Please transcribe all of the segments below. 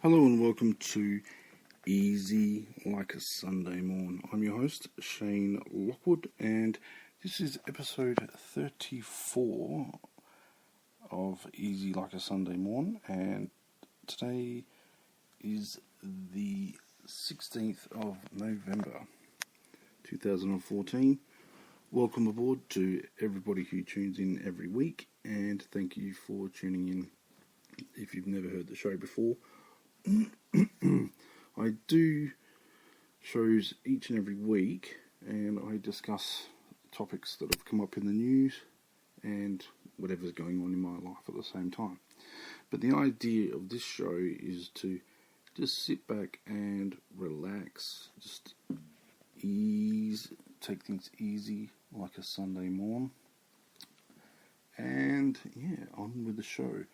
Hello and welcome to Easy Like a Sunday Morn. I'm your host, TheShaneLockwood, and this is episode 34 of Easy Like a Sunday Morn, and today is the 16th of November 2014. Welcome aboard to everybody who tunes in every week, and thank you for tuning in if you've never heard the show before. I do shows each and every week, and I discuss topics that have come up in the news and whatever's going on in my life at the same time. But the idea of this show is to just sit back and relax, just take things easy like a Sunday morn, and on with the show.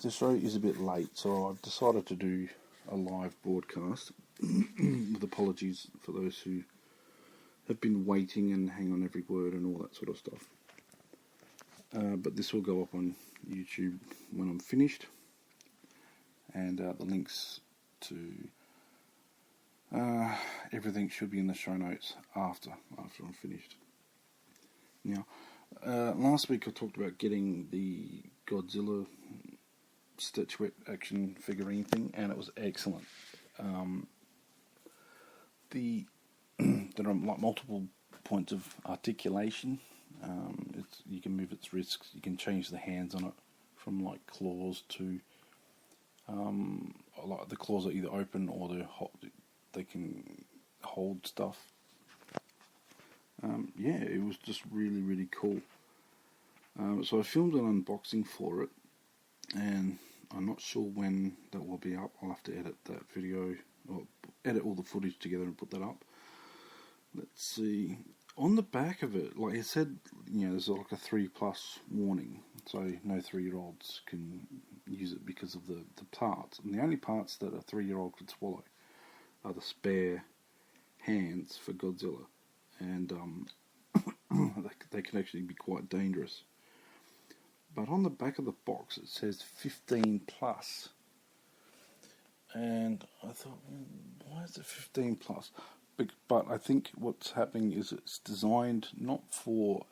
The show is a bit late, so I've decided to do a live broadcast, with apologies for those who have been waiting and hang on every word and all that sort of stuff. But this will go up on YouTube when I'm finished, and the links to everything should be in the show notes after I'm finished. Now, last week I talked about getting the Godzilla statuette action figurine thing, and it was excellent. There are like multiple points of articulation. You can move its wrists, you can change the hands on it from like claws to like the claws are either open or they can hold stuff. It was just really, really cool. So I filmed an unboxing for it, and I'm not sure when that will be up. I'll have to edit that video, or edit all the footage together and put that up. Let's see. On the back of it, like I said, there's like a 3+ warning, so no 3-year-olds can use it because of the parts. And the only parts that a 3-year-old could swallow are the spare hands for Godzilla, and they can actually be quite dangerous. But on the back of the box it says 15+, and I thought, why is it 15+? But I think what's happening is it's designed not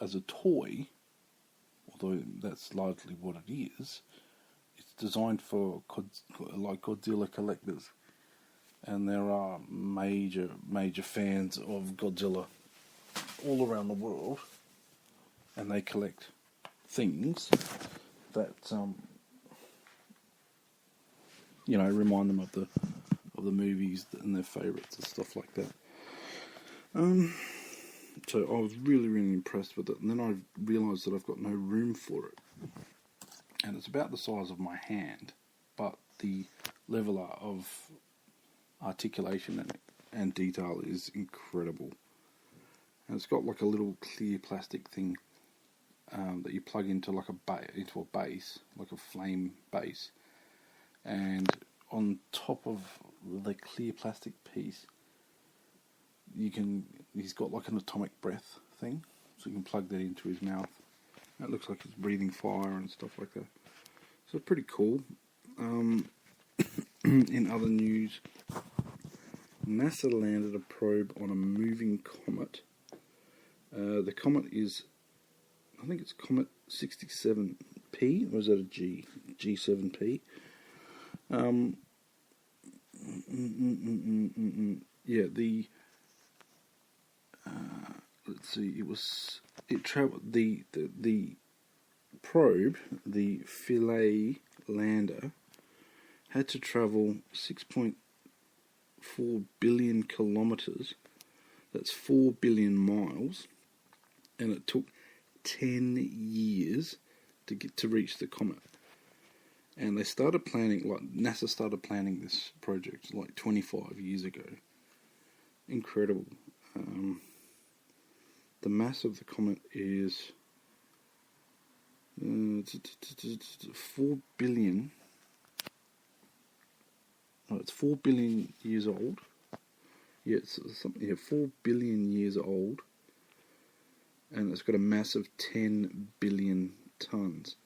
as a toy, although that's largely what it is. It's designed for like Godzilla collectors, and there are major fans of Godzilla all around the world, and they collect things that remind them of the movies and their favourites and stuff like that. So I was really, really impressed with it, and then I realised that I've got no room for it, and it's about the size of my hand, but the level of articulation and detail is incredible. And it's got like a little clear plastic thing that you plug into like into a base, like a flame base, and on top of the clear plastic piece, he's got like an atomic breath thing, so you can plug that into his mouth. That looks like he's breathing fire and stuff like that. So pretty cool. In other news, NASA landed a probe on a moving comet. The comet is, I think it's Comet 67P, or is that a G? G7P? Let's see, the probe, the Philae Lander, had to travel 6.4 billion kilometers, that's 4 billion miles, and it took 10 years to reach the comet. And they started planning, NASA started planning this project like 25 years ago. Incredible. The mass of the comet is 4 billion. Oh, it's 4 billion years old. Yeah, it's 4 billion years old. And it's got a mass of 10 billion tons.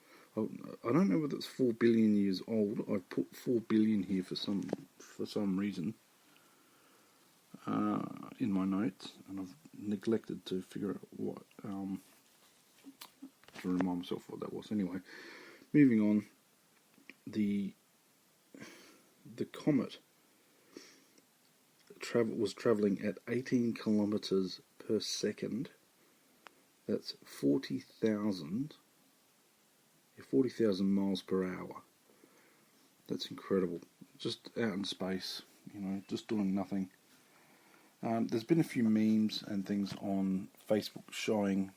I don't know whether it's 4 billion years old. I put 4 billion here for some reason in my notes, and I've neglected to figure out what to remind myself what that was. Anyway, moving on. The comet was travelling at 18 kilometres per second. That's 40,000 miles per hour. That's incredible. Just out in space, just doing nothing. There's been a few memes and things on Facebook showing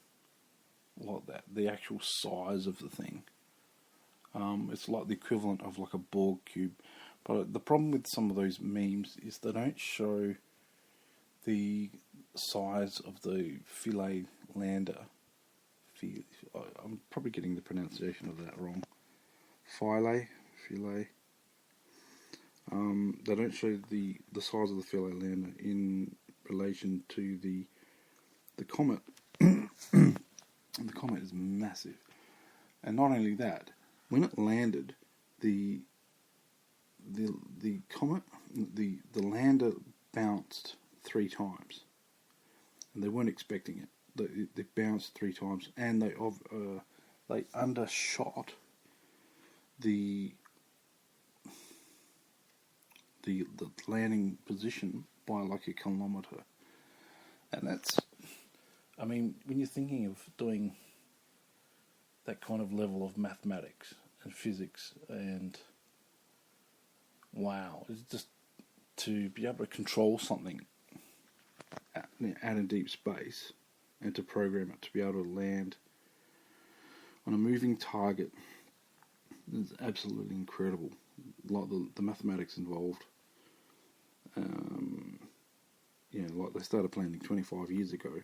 the actual size of the thing. It's like the equivalent of like a Borg cube. But the problem with some of those memes is they don't show the size of the Philae Lander. I'm probably getting the pronunciation of that wrong. Philae. They don't show the size of the Philae Lander in relation to the comet. The comet is massive, and not only that, when it landed, the comet, the lander bounced 3 times, and they weren't expecting it. They bounced 3 times, and they undershot the landing position by like a kilometre, and that's, I mean, when you're thinking of doing that kind of level of mathematics and physics, and wow, it's just to be able to control something out in deep space and to program it to be able to land on a moving target is absolutely incredible. Like the mathematics involved. Like they started planning 25 years ago,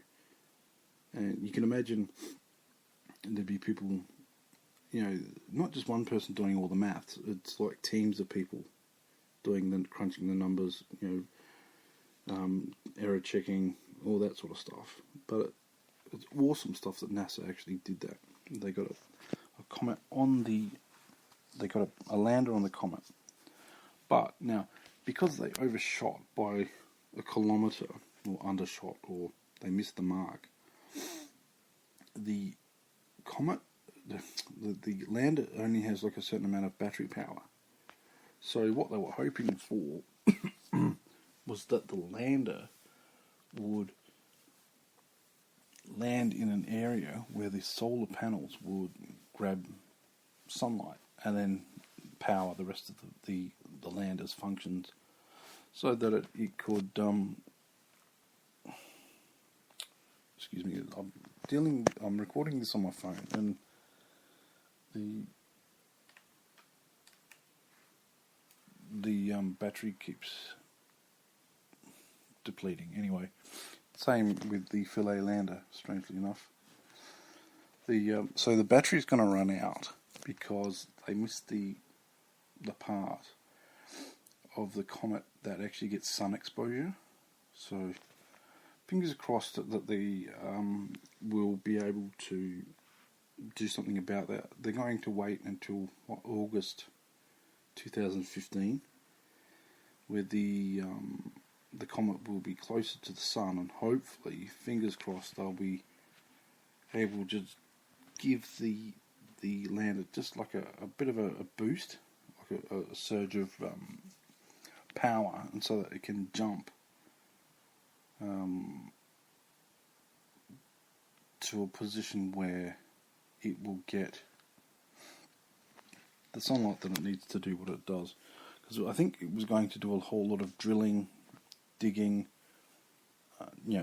and you can imagine there'd be people, not just one person doing all the maths. It's like teams of people crunching the numbers, error checking, all that sort of stuff. But it's awesome stuff that NASA actually did that. They got a comet they got a lander on the comet. But now, because they overshot by a kilometre, or undershot, or they missed the mark, the comet, the lander only has like a certain amount of battery power. So what they were hoping for was that the lander would land in an area where the solar panels would grab sunlight and then power the rest of the lander's functions, so that it could excuse me, I'm recording this on my phone, and the battery keeps depleting. Anyway, same with the Philae Lander, strangely enough. So the battery's going to run out because they missed the part of the comet that actually gets sun exposure. So fingers crossed that they will be able to do something about that. They're going to wait until August 2015, where the comet will be closer to the sun, and hopefully, fingers crossed, they'll be able to give the lander just like a bit of a boost, like a surge of power, and so that it can jump to a position where it will get the sunlight that it needs to do what it does. Because I think it was going to do a whole lot of drilling, digging,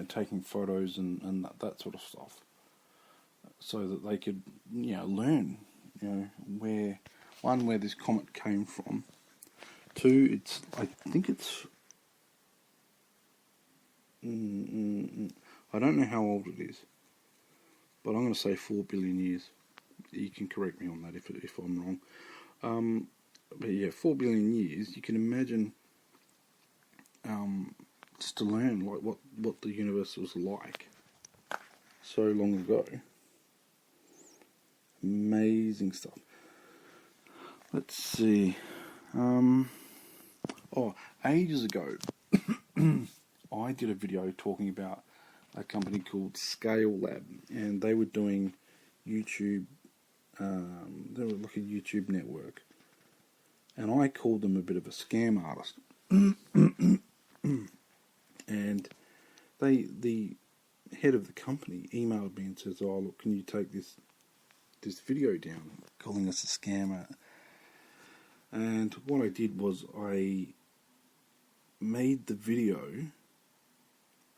taking photos and that sort of stuff, so that they could learn where this comet came from. 2, I think it's I don't know how old it is, but I'm going to say 4 billion years. You can correct me on that if I'm wrong. But yeah, 4 billion years. You can imagine just to learn like what the universe was like so long ago. Amazing stuff. let's see. Ages ago, I did a video talking about a company called Scale Lab, and they were doing YouTube. They were like a YouTube network, and I called them a bit of a scam artist. And the head of the company emailed me and says, "Oh, look, can you take this video down, calling us a scammer?" And what I did was I made the video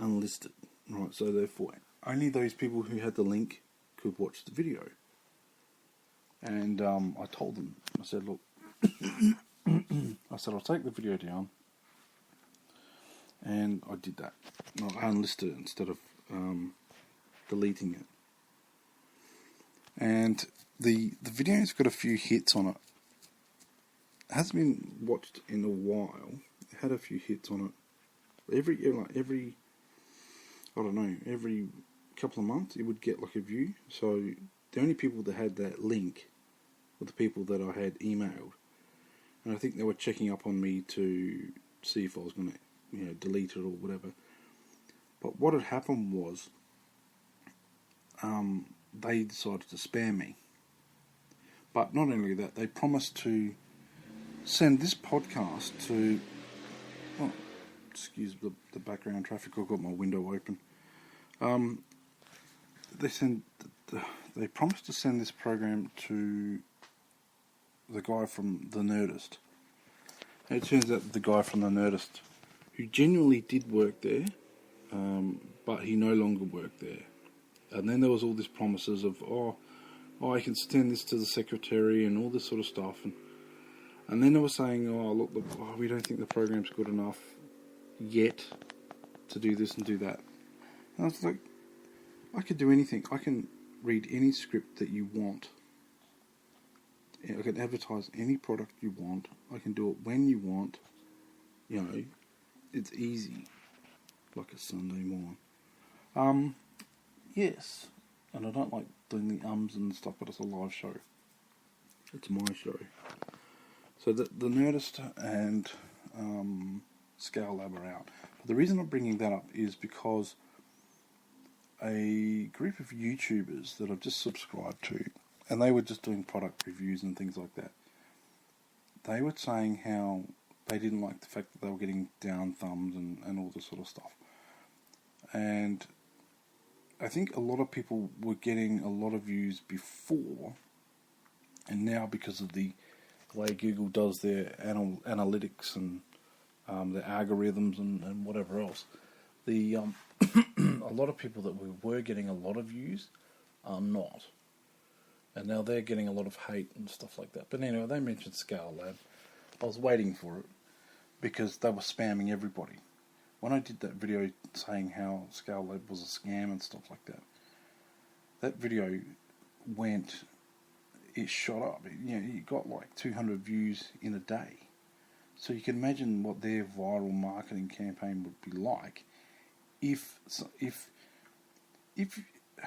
unlisted, right? So therefore, only those people who had the link could watch the video. And I told them, I said, "Look," I said, "I'll take the video down," and I did that. I unlisted it instead of deleting it. And the video's got a few hits on it. It hasn't been watched in a while. It had a few hits on it. Every couple of months it would get like a view. So the only people that had that link were the people that I had emailed, and I think they were checking up on me to see if I was going to, delete it or whatever. But what had happened was, they decided to spam me. But not only that, they promised to send this podcast to... Oh, excuse the background traffic, I've got my window open. They promised to send this program to the guy from The Nerdist. And it turns out the guy from The Nerdist, who genuinely did work there, but he no longer worked there. And then there was all these promises of, I can send this to the secretary and all this sort of stuff. And then they were saying, we don't think the program's good enough yet to do this and do that. And I was like, I could do anything. I can read any script that you want. I can advertise any product you want. I can do it when you want. It's easy. Like a Sunday morning. Yes. And I don't like doing the ums and stuff, but it's a live show. It's my show. So the Nerdist and Scale Lab are out. But the reason I'm bringing that up is because a group of YouTubers that I've just subscribed to, and they were just doing product reviews and things like that, they were saying how they didn't like the fact that they were getting down thumbs and all this sort of stuff. And I think a lot of people were getting a lot of views before, and now because of the way Google does their analytics and their algorithms and whatever else, a lot of people that were getting a lot of views are not. And now they're getting a lot of hate and stuff like that. But anyway, they mentioned Scale Lab. I was waiting for it because they were spamming everybody. When I did that video saying how Scale Lab was a scam and stuff like that, that video it shot up. It got like 200 views in a day. So you can imagine what their viral marketing campaign would be like if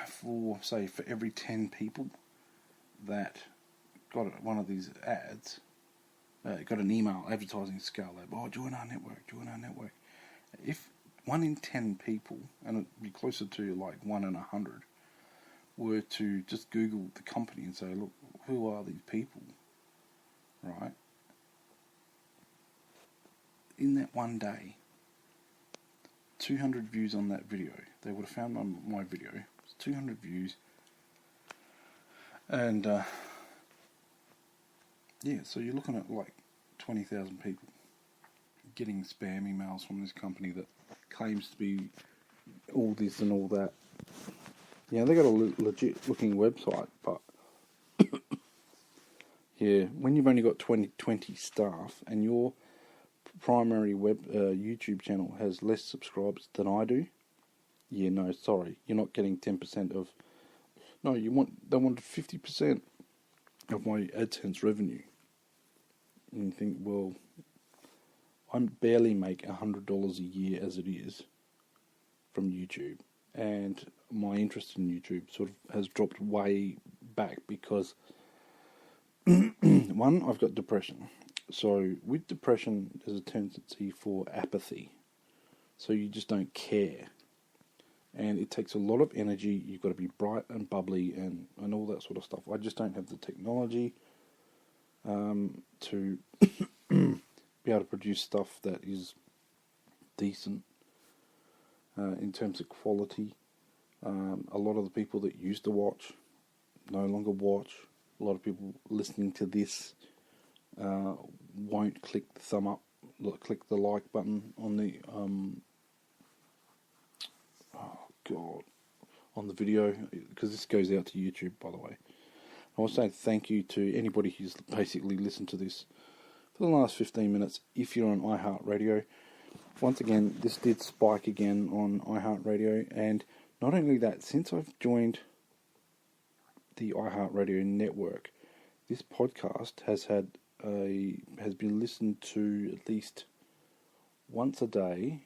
for every 10 people that got one of these ads, got an email advertising Scale Lab, join our network. If 1 in 10 people, and it'd be closer to like 1 in 100, were to just Google the company and say, look, who are these people, right? In that one day, 200 views on that video. They would have found my video. It's 200 views. And, so you're looking at like 20,000 people getting spam emails from this company that claims to be all this and all that. They got a legit looking website, but when you've only got 20 staff and your primary YouTube channel has less subscribers than I do, sorry, you're not getting 10% of. No, they wanted 50% of my AdSense revenue. And you think, well, I barely make $100 a year as it is from YouTube, and my interest in YouTube sort of has dropped way back because One, I've got depression. So with depression, there's a tendency for apathy. So you just don't care. And it takes a lot of energy. You've got to be bright and bubbly and all that sort of stuff. I just don't have the technology to be able to produce stuff that is decent in terms of quality. A lot of the people that used to watch no longer watch. A lot of people listening to this won't click the thumb up, click the like button on the on the video, because this goes out to YouTube, by the way. I want to say thank you to anybody who's basically listened to this for the last 15 minutes. If you're on iHeartRadio, once again, this did spike again on iHeartRadio, and not only that, since I've joined the iHeartRadio network, this podcast has been listened to at least once a day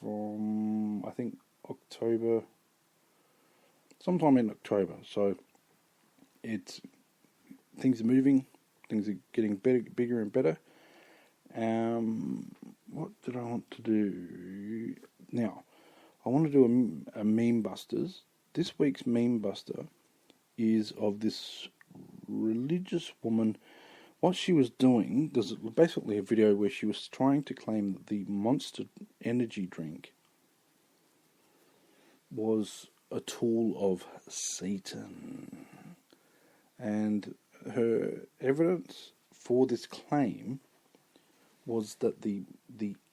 from, I think, October, sometime in October. So things are moving, things are getting bigger and better. What did I want to do? Now, I want to do a meme busters. This week's meme buster is of this religious woman. What she was doing, there's basically a video where she was trying to claim that the Monster energy drink was a tool of Satan. And her evidence for this claim was that the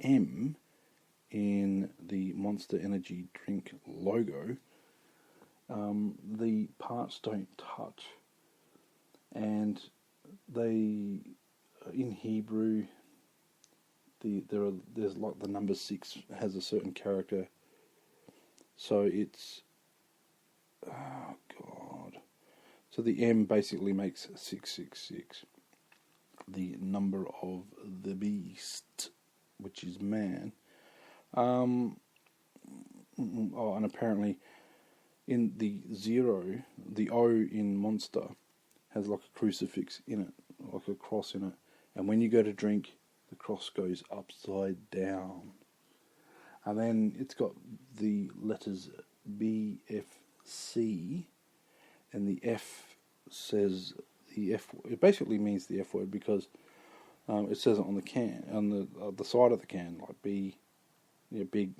M in the Monster energy drink logo, the parts don't touch. And they, in Hebrew, there's like the number 6 has a certain character. So it's, oh God. So the M basically makes 666, the number of the beast, which is man. And apparently in the 0, the O in Monster has like a crucifix in it, like a cross in it. And when you go to drink, the cross goes upside down. And then it's got the letters B, F, C, and the F says the F. It basically means the F word because it says it on the can, on the side of the can, like B, big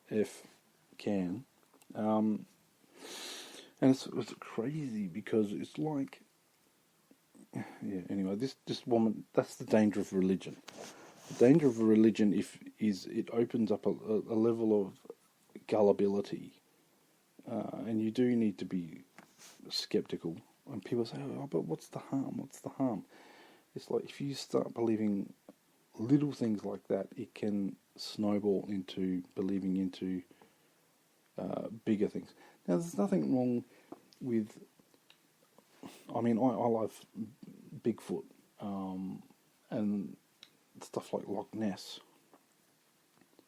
F can. And it's crazy because it's like, anyway, this woman, that's the danger of religion. The danger of religion is it opens up a level of gullibility, and you do need to be skeptical. And people say, oh, but what's the harm? What's the harm? It's like if you start believing little things like that, it can snowball into believing into bigger things. Now, there's nothing wrong with, I mean, I love Bigfoot and stuff like Loch Ness.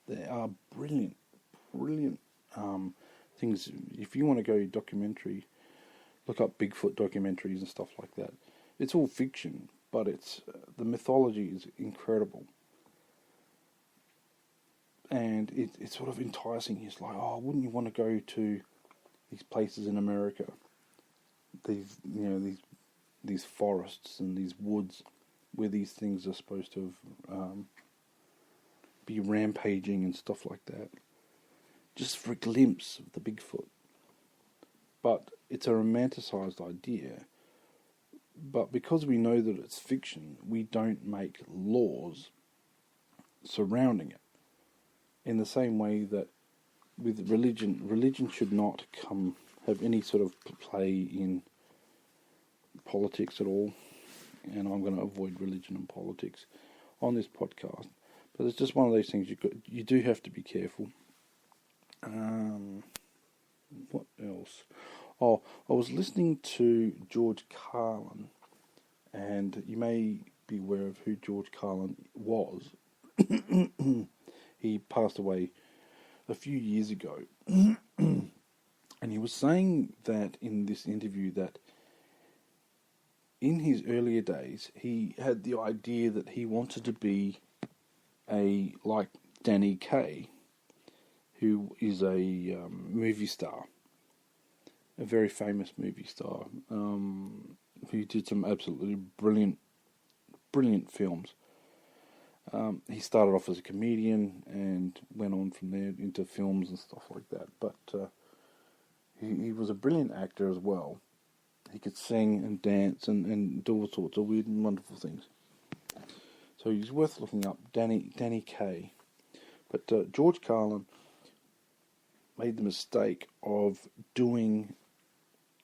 They are brilliant things. If you want to go documentary, look up Bigfoot documentaries and stuff like that. It's all fiction, but it's the mythology is incredible. And it's sort of enticing. It's like, oh, wouldn't you want to go to these places in America? These forests and these woods where these things are supposed to be rampaging and stuff like that. Just for a glimpse of the Bigfoot. But it's a romanticized idea. But because we know that it's fiction, we don't make laws surrounding it. In the same way that with religion should not have any sort of play in politics at all. And I'm going to avoid religion and politics on this podcast. But it's just one of those things you do have to be careful. What else? Oh, I was listening to George Carlin, and you may be aware of who George Carlin was. He passed away a few years ago. And he was saying that in this interview that in his earlier days, he had the idea that he wanted to be like Danny Kaye, who is a movie star, a very famous movie star, who did some absolutely brilliant films. He started off as a comedian and went on from there into films and stuff like that. But he was a brilliant actor as well. He could sing and dance and do all sorts of weird and wonderful things. So he's worth looking up, Danny Kaye. But George Carlin made the mistake of doing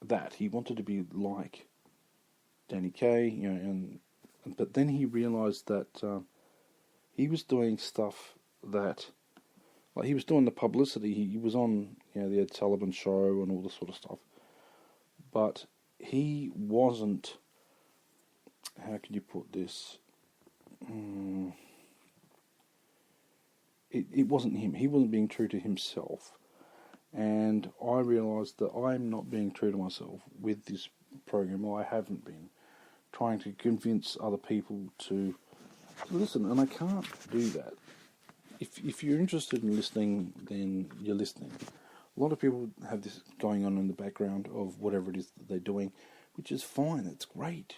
that. He wanted to be like Danny Kaye, but then he realised that he was doing stuff that, like, he was doing the publicity. He was on, the Ed Sullivan Show and all this sort of stuff. But he wasn't, how can you put this? It wasn't him. He wasn't being true to himself. And I realised that I'm not being true to myself with this program. I haven't been trying to convince other people to listen, and I can't do that. If you're interested in listening, then you're listening. A lot of people have this going on in the background of whatever it is that they're doing, which is fine. It's great.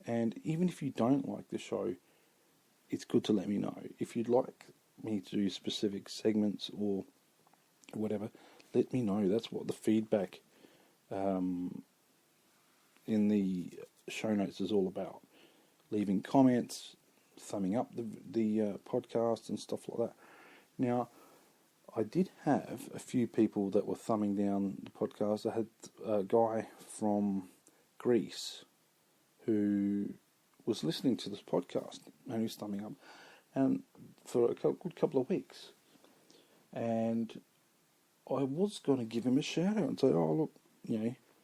And even if you don't like the show, it's good to let me know. If you'd like me to do specific segments or whatever, let me know. That's what the feedback in the show notes is all about. Leaving comments, thumbing up the podcast and stuff like that. Now, I did have a few people that were thumbing down the podcast. I had a guy from Greece who was listening to this podcast and he was thumbing up, and for a good couple of weeks. And I was going to give him a shout out and say, oh, look,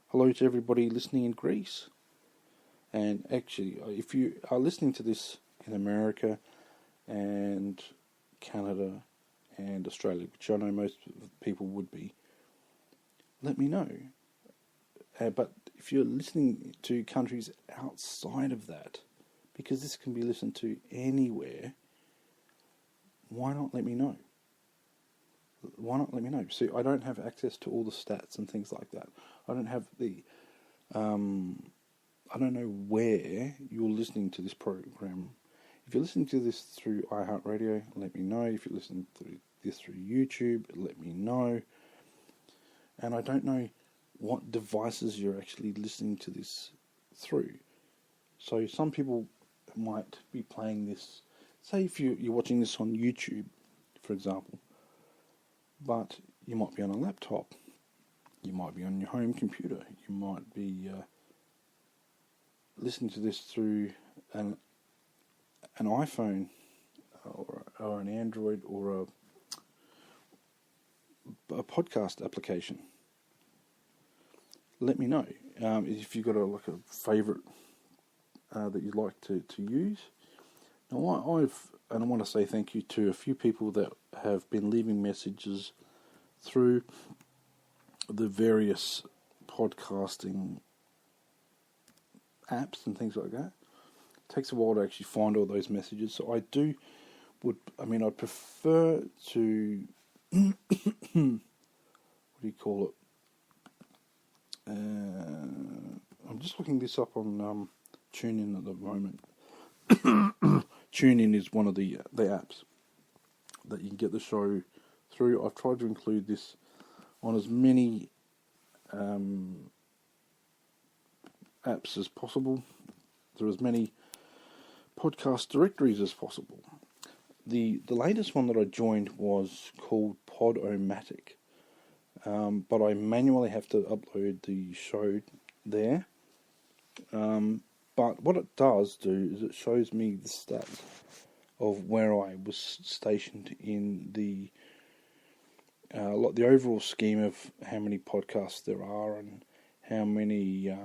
hello to everybody listening in Greece. And actually, if you are listening to this in America and Canada and Australia, which I know most people would be, let me know. But if you're listening to countries outside of that, because this can be listened to anywhere, why not let me know? Why not let me know? See, I don't have access to all the stats and things like that. I don't have the... I don't know where you're listening to this program. If you're listening to this through iHeartRadio, let me know. If you're listening to this through YouTube, let me know. And I don't know what devices you're actually listening to this through. So some people might be playing this, say if you're watching this on YouTube, for example, but you might be on a laptop, you might be on your home computer, you might be listening to this through an iPhone or an Android or a podcast application. Let me know if you've got a favourite that you'd like to use. Now, I want to say thank you to a few people that have been leaving messages through the various podcasting apps and things like that. It takes a while to actually find all those messages, so I'd prefer to what do you call it? I'm just looking this up on TuneIn at the moment. TuneIn is one of the apps that you can get the show through. I've tried to include this on as many apps as possible, through as many podcast directories as possible. The latest one that I joined was called Podomatic, but I manually have to upload the show there. But what it does do is it shows me the stats of where I was stationed in the overall scheme of how many podcasts there are and how many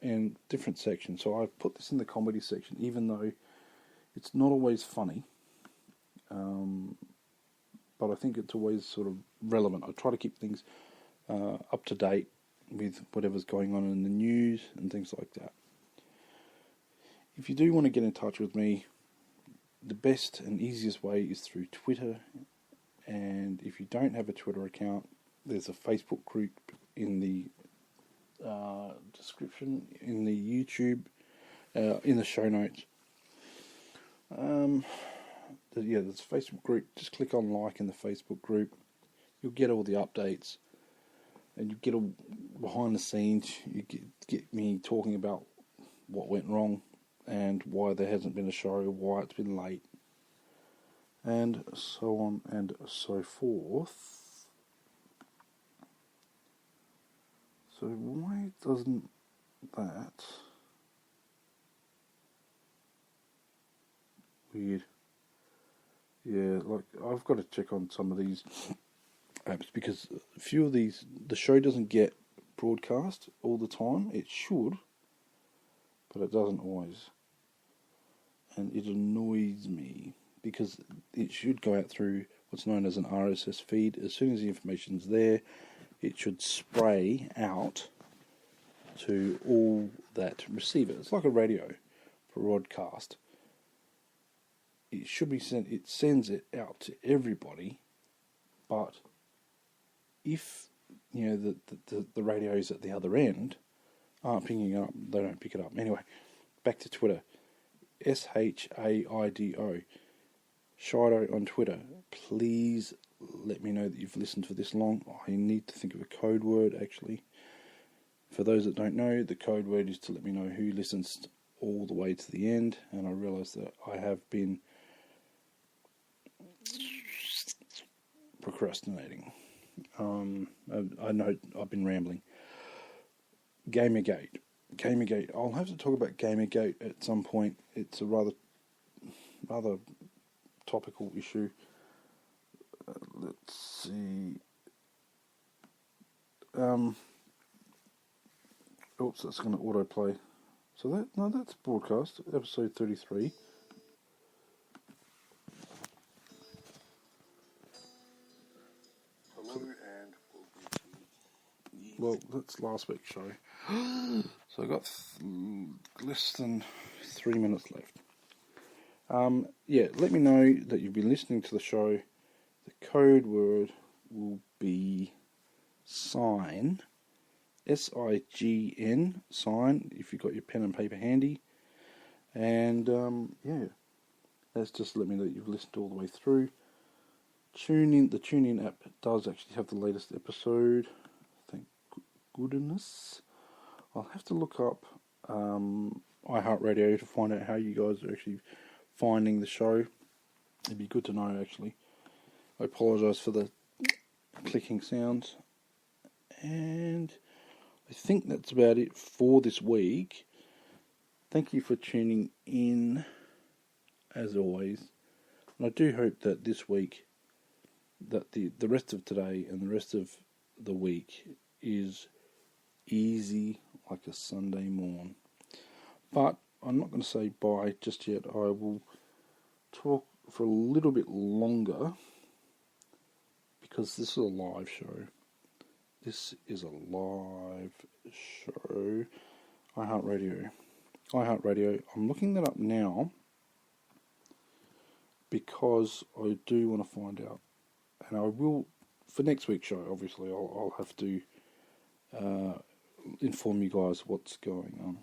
in different sections. So I've put this in the comedy section, even though it's not always funny. But I think it's always sort of relevant. I try to keep things up to date with whatever's going on in the news and things like that. if you do want to get in touch with me, the best and easiest way is through Twitter. And if you don't have a Twitter account, there's a Facebook group in the description, in the YouTube, in the show notes. There's a Facebook group. Just click on like in the Facebook group. You'll get all the updates, and you get all behind the scenes. You get me talking about what went wrong and why there hasn't been a show, why it's been late, and so on and so forth. So why doesn't that... Weird. Yeah, like, I've got to check on some of these apps, because a few of these, the show doesn't get broadcast all the time. It should, but it doesn't always. And it annoys me, because it should go out through what's known as an RSS feed. As soon as the information's there, it should spray out to all that receive it. It's like a radio broadcast. It should be sent. It sends it out to everybody, but if the radios at the other end aren't picking it up, they don't pick it up. Anyway, back to Twitter. SHAIDO, Shido on Twitter. Please let me know that you've listened for this long. I need to think of a code word, actually. For those that don't know, the code word is to let me know who listens all the way to the end. And I realise that I have been procrastinating. I know I've been rambling. Gamergate. I'll have to talk about Gamergate at some point. It's a rather topical issue. Let's see. Oops, that's going to autoplay. So that's broadcast, episode 33. Well, that's last week's show. So I got less than 3 minutes left. Let me know that you've been listening to the show. The code word will be sign. SIGN, sign, if you've got your pen and paper handy. And, that's just let me know that you've listened all the way through. The TuneIn app does actually have the latest episode. Thank goodness. I'll have to look up iHeartRadio to find out how you guys are actually finding the show. It'd be good to know, actually. I apologise for the clicking sounds. And I think that's about it for this week. Thank you for tuning in, as always. And I do hope that this week, that the rest of today and the rest of the week is easy like a Sunday morn. But I'm not going to say bye just yet. I will talk for a little bit longer, because this is a live show. This is a live show. iHeartRadio. I'm looking that up now because I do want to find out. And I will, for next week's show, obviously, I'll have to inform you guys what's going on.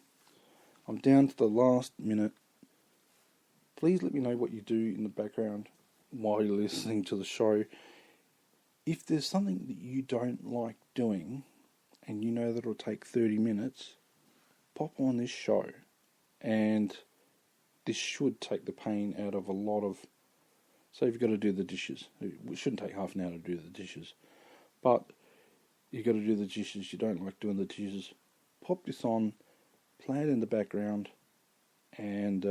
I'm down to the last minute. Please let me know what you do in the background while you're listening to the show. If there's something that you don't like doing, and you know that it'll take 30 minutes, pop on this show. And this should take the pain out of a lot of... Say if you've got to do the dishes. It shouldn't take half an hour to do the dishes. But you've got to do the dishes, you don't like doing the dishes, pop this on, play it in the background, and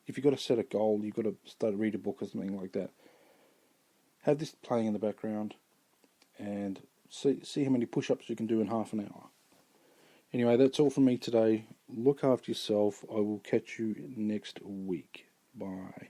if you've got to set a goal, you've got to start to read a book or something like that, have this playing in the background, and see how many push-ups you can do in half an hour. Anyway, that's all from me today. Look after yourself. I will catch you next week. Bye.